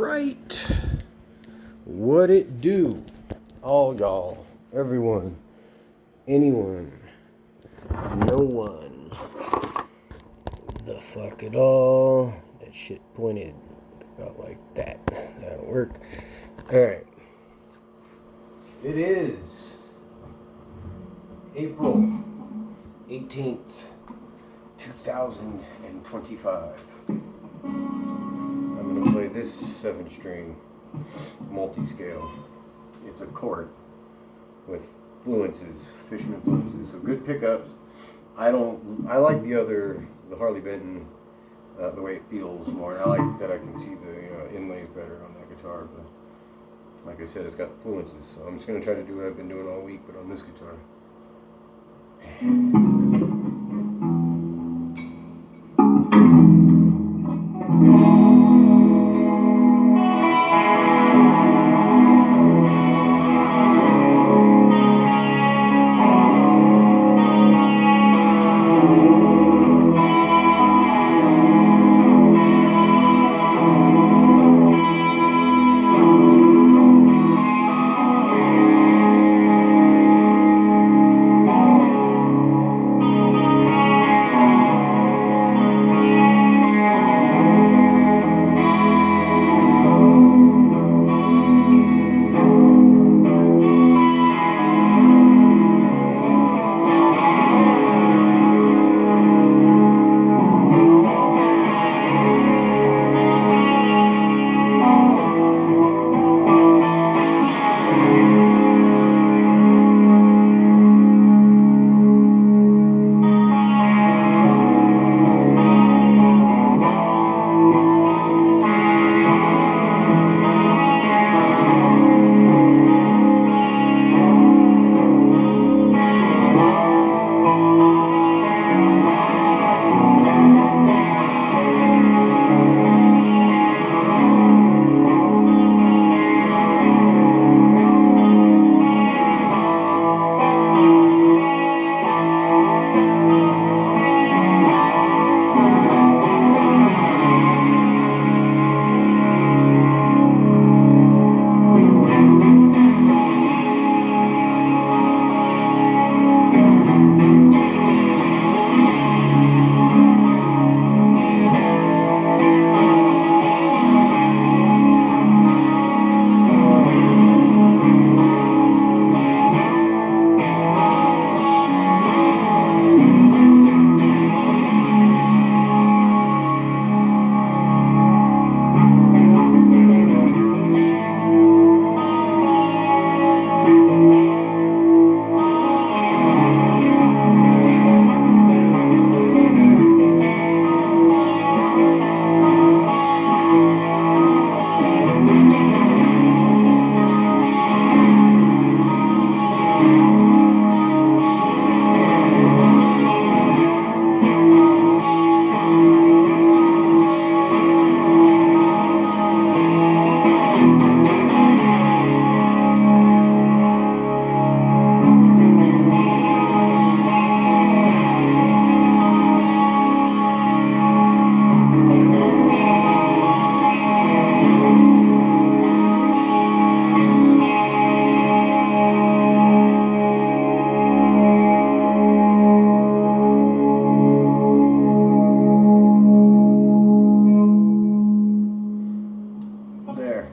right. What it do? All y'all, everyone, anyone, no one. The fuck it all. That shit pointed about like that. That'll work. Alright. It is April 18th, 2025. I'm going to play this 7-string multi-scale. It's a chord with fluences, Fishman fluences, so good pickups. I like the Harley Benton, the way it feels more, and I like that I can see the inlays better on that guitar, but like I said, it's got fluences, so I'm just going to try to do what I've been doing all week, but on this guitar.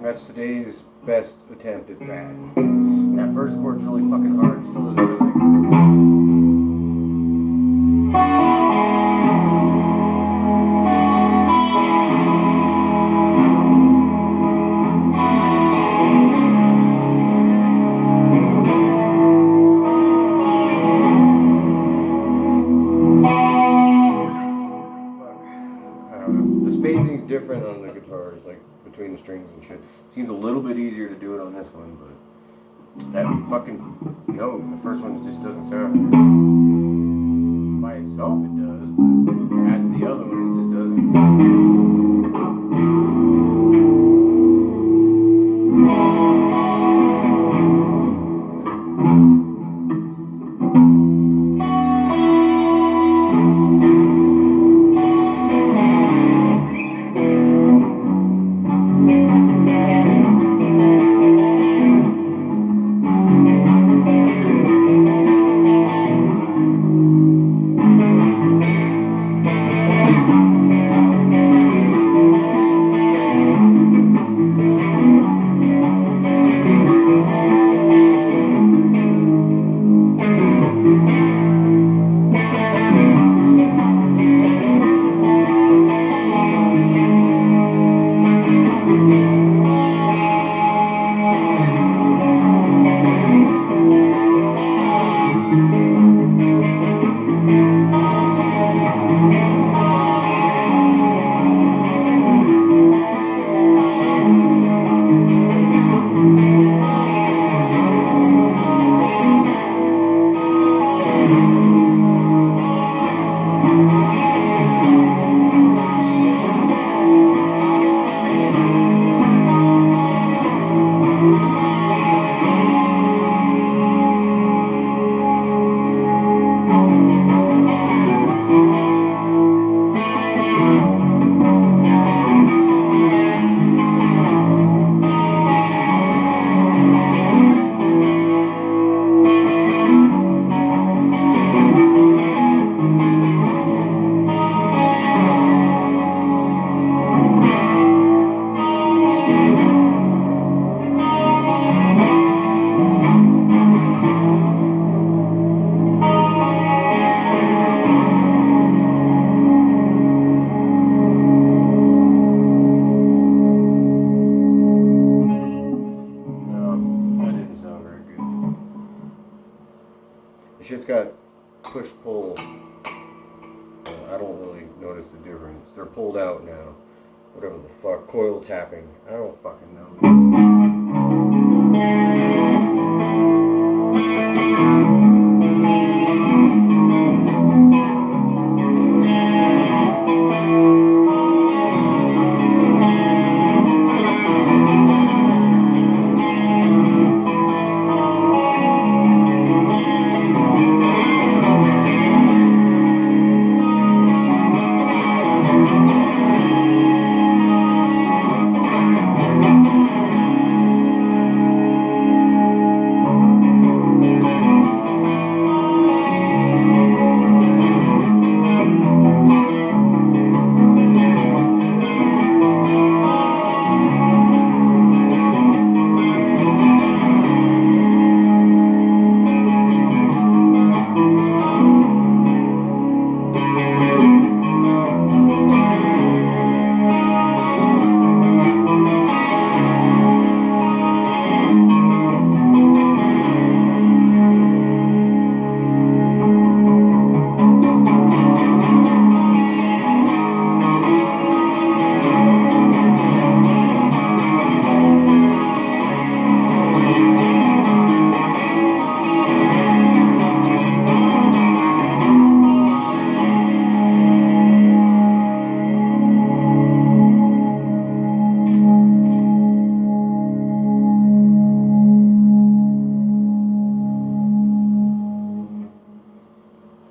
That's today's best attempt at that. That first chord's really fucking hard. Still doesn't feel like the spacing's different on the guitars, like between the strings and shit. Seems a little bit easier to do it on this one, but that fucking note, the first one just doesn't sound. By itself it does, but add the other one, it just doesn't. got push-pull. I don't really notice the difference. They're pulled out now. Whatever the fuck. Coil tapping. I don't fucking know.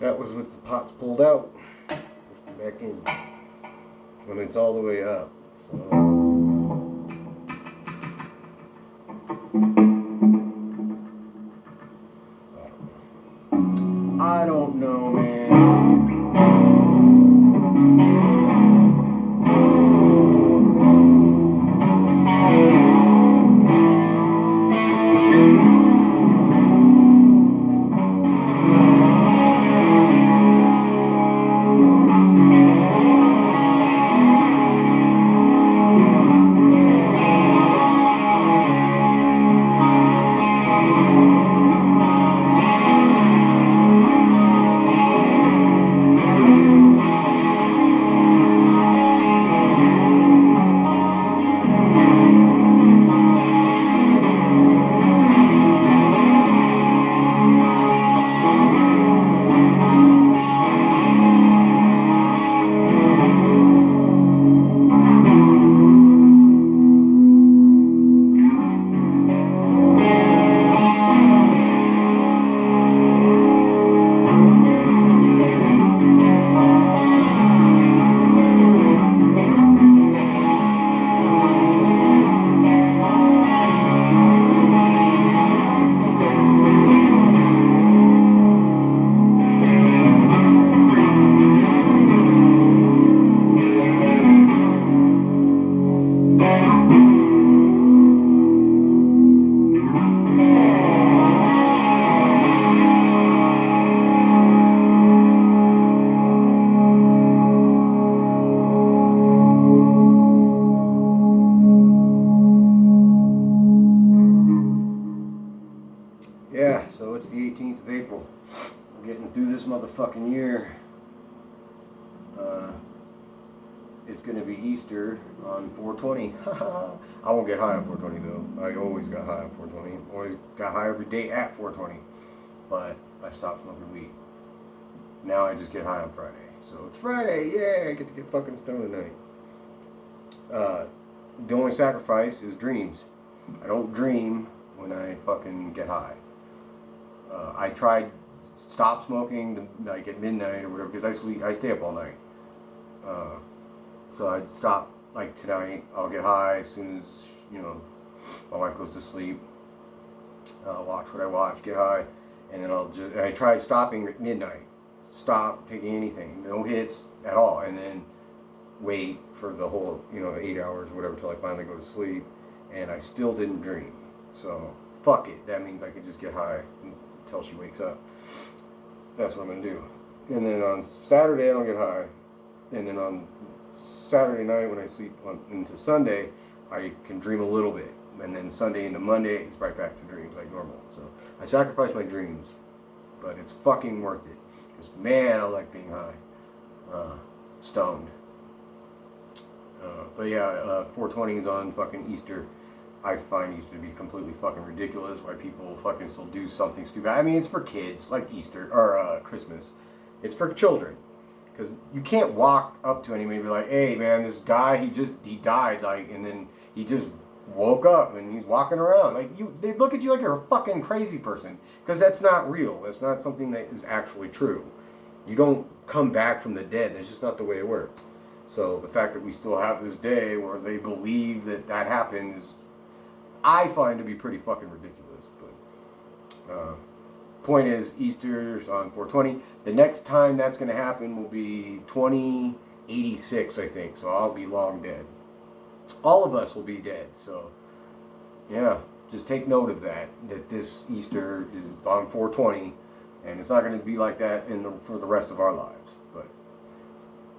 That was with the pots pulled out. Push them back in when it's all the way up. So, I don't know, man. Yeah, so it's the 18th of April. I'm getting through this motherfucking year. It's gonna be Easter on 420. I won't get high on 420 though. I always got high on 420. Always got high every day at 420. But I stopped smoking weed. Now I just get high on Friday. So it's Friday, yeah, I get to get fucking stoned tonight. The only sacrifice is dreams. I don't dream when I fucking get high. I tried stop smoking like at midnight or whatever because I stay up all night. So I stop like tonight. I'll get high as soon as my wife goes to sleep. Watch what I watch, get high, and then I try stopping at midnight. Stop taking anything, no hits at all, and then wait for the whole 8 hours or whatever till I finally go to sleep, and I still didn't dream. So fuck it. That means I could just get high until she wakes up. That's what I'm gonna do. And then on Saturday I don't get high, and then on Saturday night when I sleep into Sunday, I can dream a little bit, and then Sunday into Monday it's right back to dreams like normal. So I sacrifice my dreams but it's fucking worth it. Because, man, I like being high. Stoned. But yeah, 420 is on fucking Easter. I find Easter to be completely fucking ridiculous. Why people fucking still do something stupid. I mean, it's for kids, like Easter, or Christmas. It's for children. Because you can't walk up to anybody and be like, hey man, this guy, he died, like, and then he just woke up and he's walking around. Like, they look at you like you're a fucking crazy person. Because that's not real. That's not something that is actually true. You don't come back from the dead. That's just not the way it works. So the fact that we still have this day where they believe that happened is, I find to be pretty fucking ridiculous. But point is, Easter's on 420. The next time that's going to happen will be 2086, I think. So I'll be long dead. All of us will be dead. So yeah, just take note of that this Easter is on 420, and it's not going to be like that for the rest of our lives. But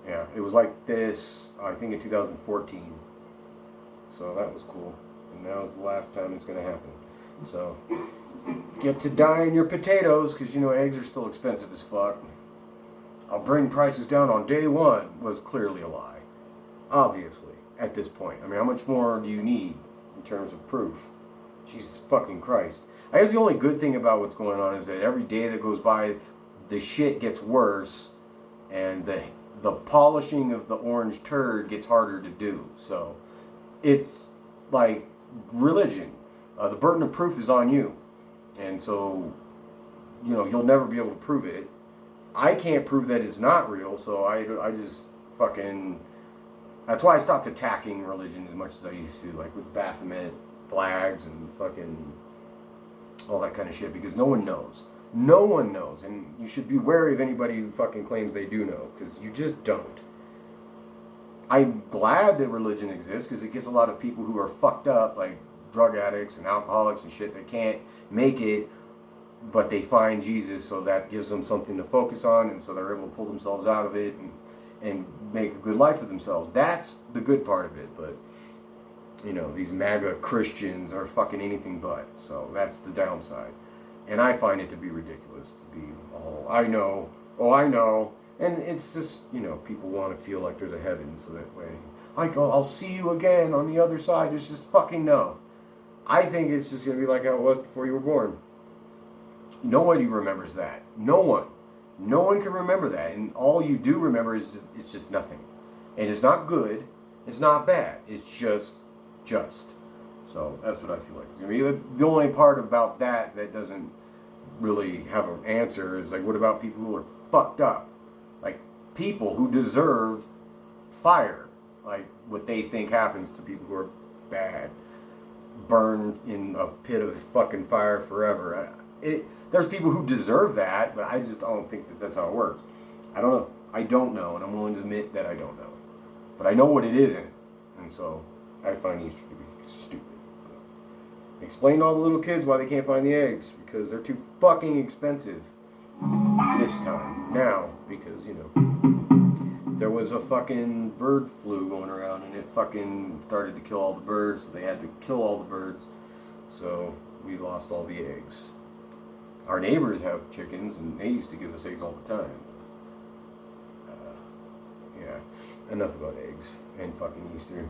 yeah, it was like this, I think, in 2014. So that was cool. And that was the last time it's going to happen. So get to dyeing your potatoes, because you know eggs are still expensive as fuck. I'll bring prices down on day one was clearly a lie. Obviously, at this point. I mean, how much more do you need in terms of proof? Jesus fucking Christ. I guess the only good thing about what's going on is that every day that goes by, the shit gets worse, and the polishing of the orange turd gets harder to do. So it's like religion. The burden of proof is on you. And so, you know, you'll never be able to prove it. I can't prove that it's not real, so I just fucking... That's why I stopped attacking religion as much as I used to, like with Baphomet flags and fucking all that kind of shit, because no one knows. No one knows, and you should be wary of anybody who fucking claims they do know, because you just don't. I'm glad that religion exists, because it gets a lot of people who are fucked up, like drug addicts and alcoholics and shit, that can't make it, but they find Jesus, so that gives them something to focus on, and so they're able to pull themselves out of it and make a good life for themselves. That's the good part of it. But you know, these MAGA Christians are fucking anything but, so that's the downside. And I find it to be ridiculous to be I know, and it's just, you know, people want to feel like there's a heaven, so that way I'll see you again on the other side. It's just fucking no. I think it's just going to be like how it was before you were born. Nobody remembers that. No one. No one can remember that. And all you do remember is it's just nothing. And it's not good. It's not bad. It's just. So that's what I feel like it's going to be. The only part about that doesn't really have an answer is like, what about people who are fucked up? Like people who deserve fire. Like what they think happens to people who are bad. Burned in a pit of fucking fire forever. There's people who deserve that, but I just don't think that's how it works. I don't know. I don't know, and I'm willing to admit that I don't know. But I know what it isn't, and so I find Easter to be stupid. Explain to all the little kids why they can't find the eggs, because they're too fucking expensive this time. Now, because, you know, there was a fucking bird flu going around, and it fucking started to kill all the birds, so they had to kill all the birds, so we lost all the eggs. Our neighbors have chickens, and they used to give us eggs all the time. Yeah, enough about eggs and fucking Easter.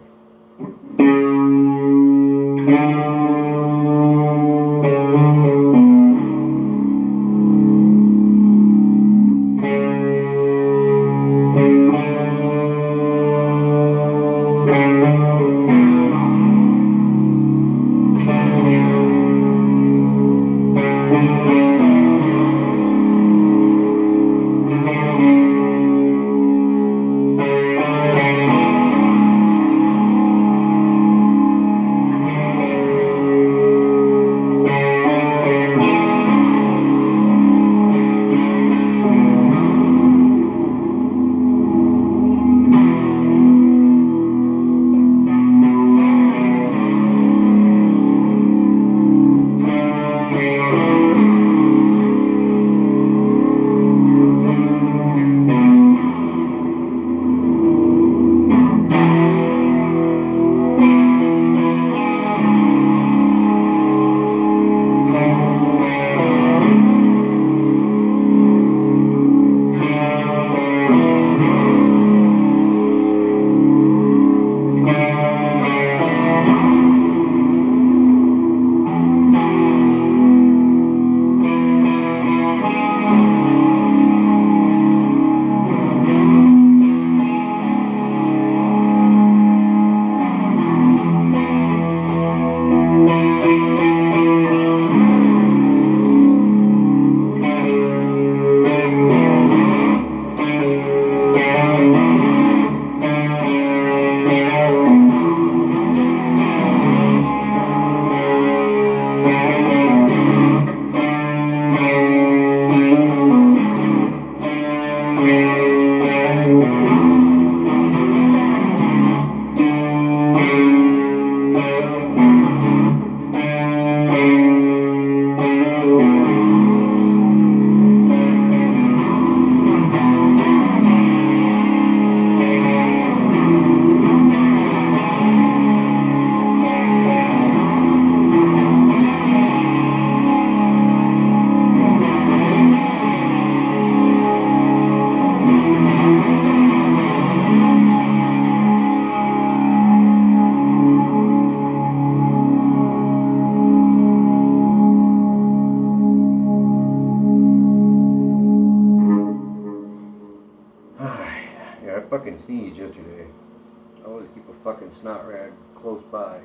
fucking snot rag close by.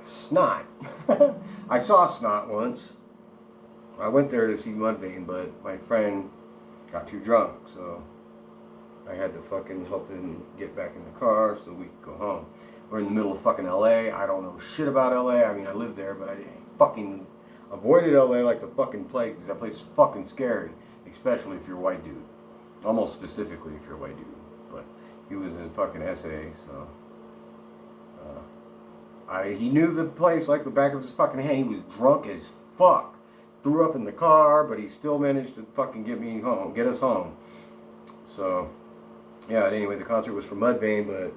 Snot. I saw Snot once. I went there to see Mudvayne, but my friend got too drunk, so I had to fucking help him get back in the car so we could go home. We're in the middle of fucking LA. I don't know shit about LA. I mean, I lived there, but I fucking avoided LA like the fucking plague, because that place is fucking scary, especially if you're a white dude. Almost specifically if you're a white dude. But he was in fucking SA, so he knew the place like the back of his fucking hand. He was drunk as fuck. Threw up in the car, but he still managed to fucking get us home. So, yeah, anyway, the concert was for Mudvayne, but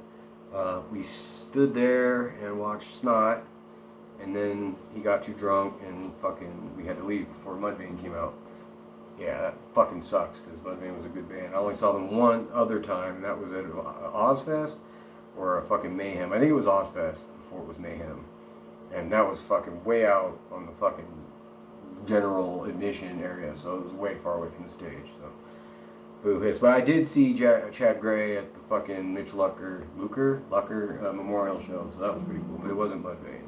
we stood there and watched Snot, and then he got too drunk and fucking we had to leave before Mudvayne came out. Yeah, that fucking sucks, because Mudvayne was a good band. I only saw them one other time, and that was at Ozfest or a fucking Mayhem. I think it was Ozfest before it was Mayhem. And that was fucking way out on the fucking general admission area, so it was way far away from the stage. So, boo hiss. But I did see Chad Gray at the fucking Mitch Lucker Memorial show, so that was pretty cool, but it wasn't Mudvayne.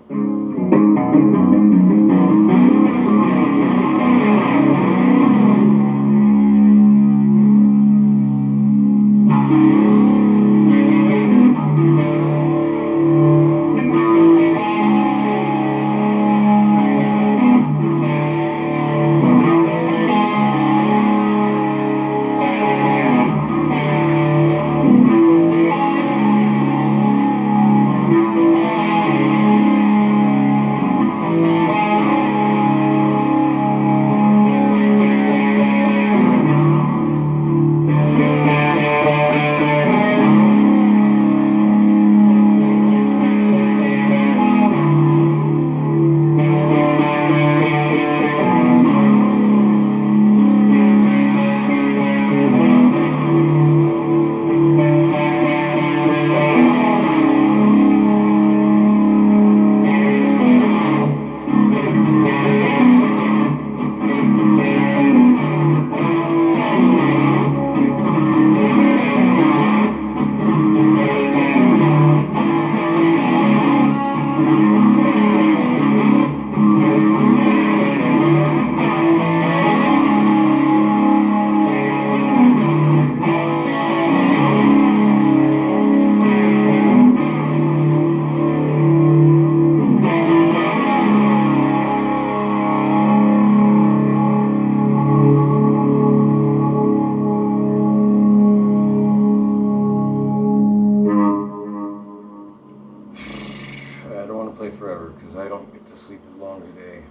Forever, because I don't get to sleep as long today.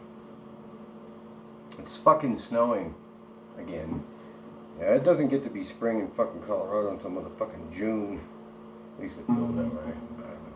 It's fucking snowing again. Yeah, it doesn't get to be spring in fucking Colorado until motherfucking June. At least it feels that way. Whatever.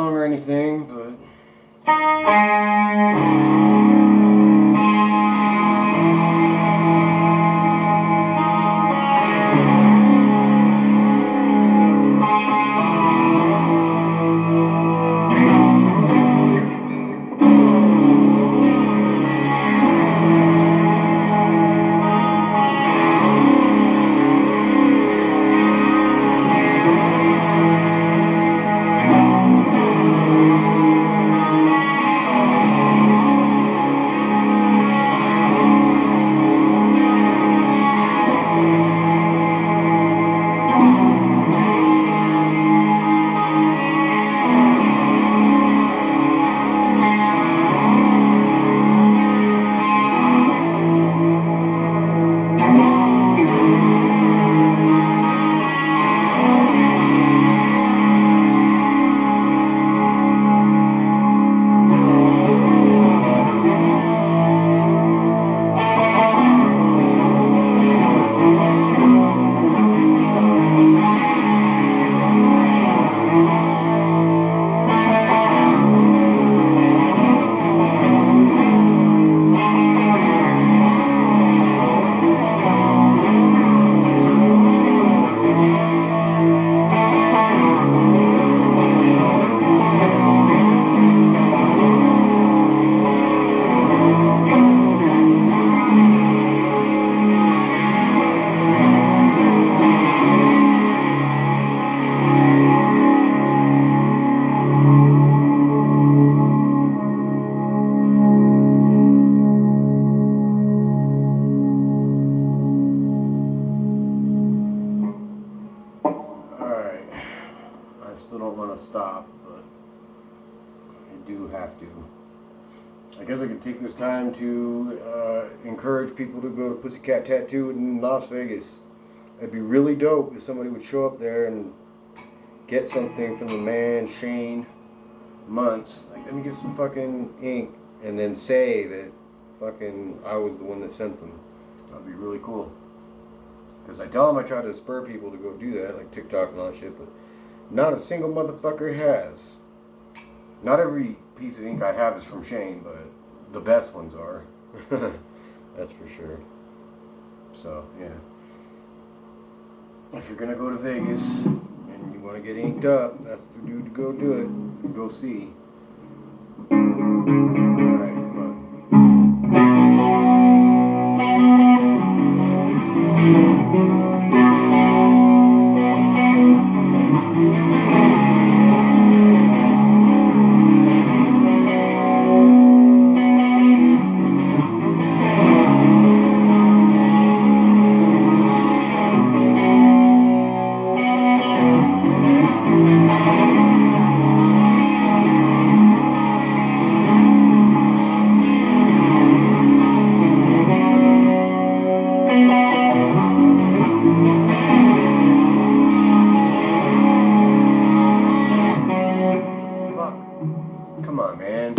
long or anything, but still don't want to stop, but I do have to. I guess I could take this time to encourage people to go to Pussycat Tattoo in Las Vegas. It'd be really dope if somebody would show up there and get something from the man, Shane Muntz. Like, let me get some fucking ink, and then say that fucking I was the one that sent them. That'd be really cool. Because I tell them I try to spur people to go do that, like TikTok and all that shit, but not a single motherfucker has. Not every piece of ink I have is from Shane, but the best ones are. That's for sure. So, yeah. If you're gonna go to Vegas and you want to get inked up, that's the dude to go do it. Go see. Alright, come on. Come on, man.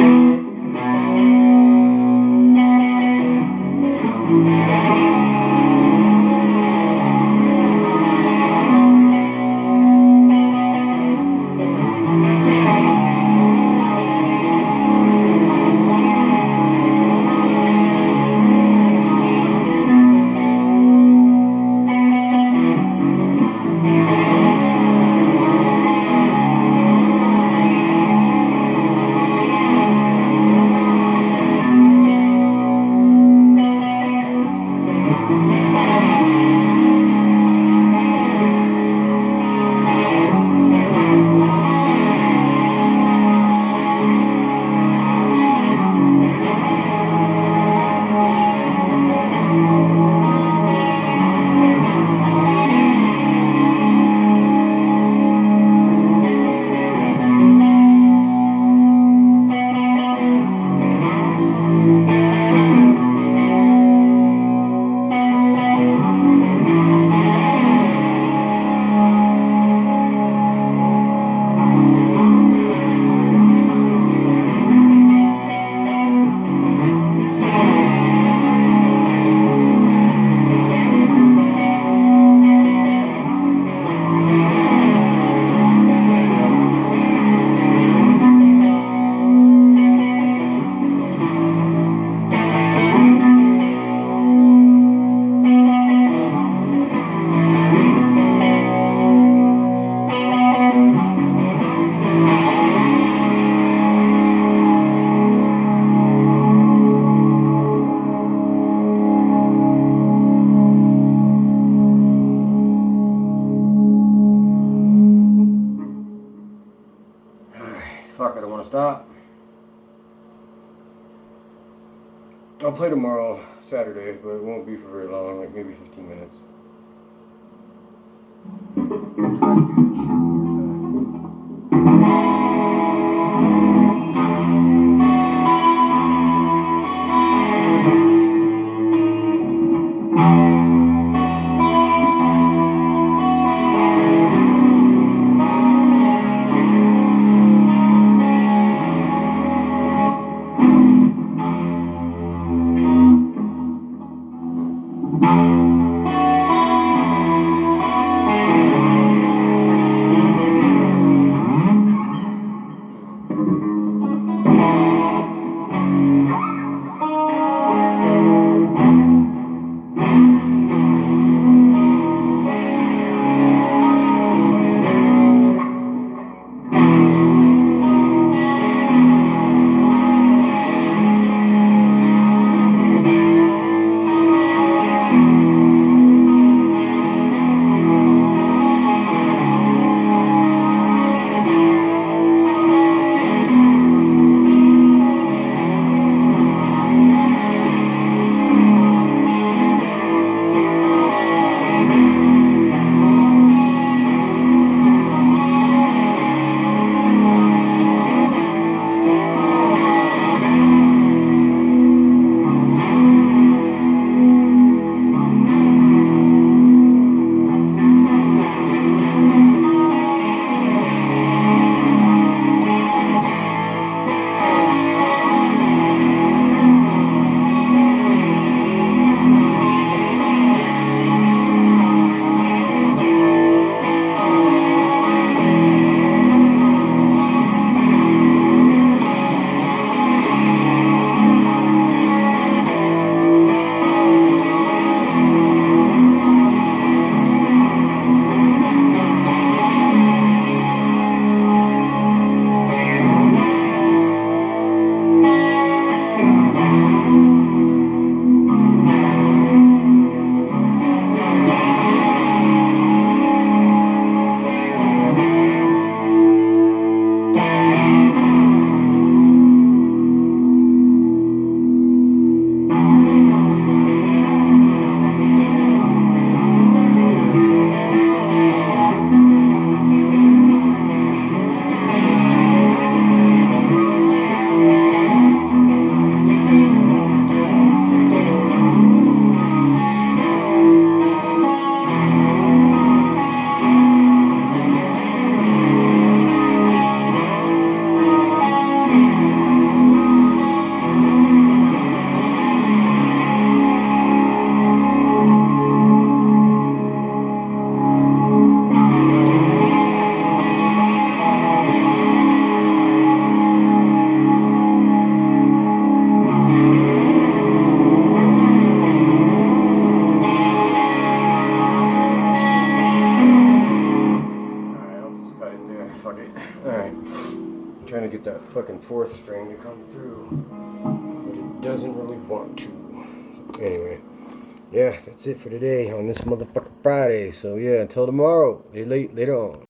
fuck, I don't want to stop. I'll play tomorrow, Saturday, but it won't be for very long, like maybe 15 minutes. I'll try to do this shit one more time. Trying to get that fucking fourth string to come through, but it doesn't really want to. So anyway, yeah, that's it for today on this motherfucking Friday. So yeah, until tomorrow, later on.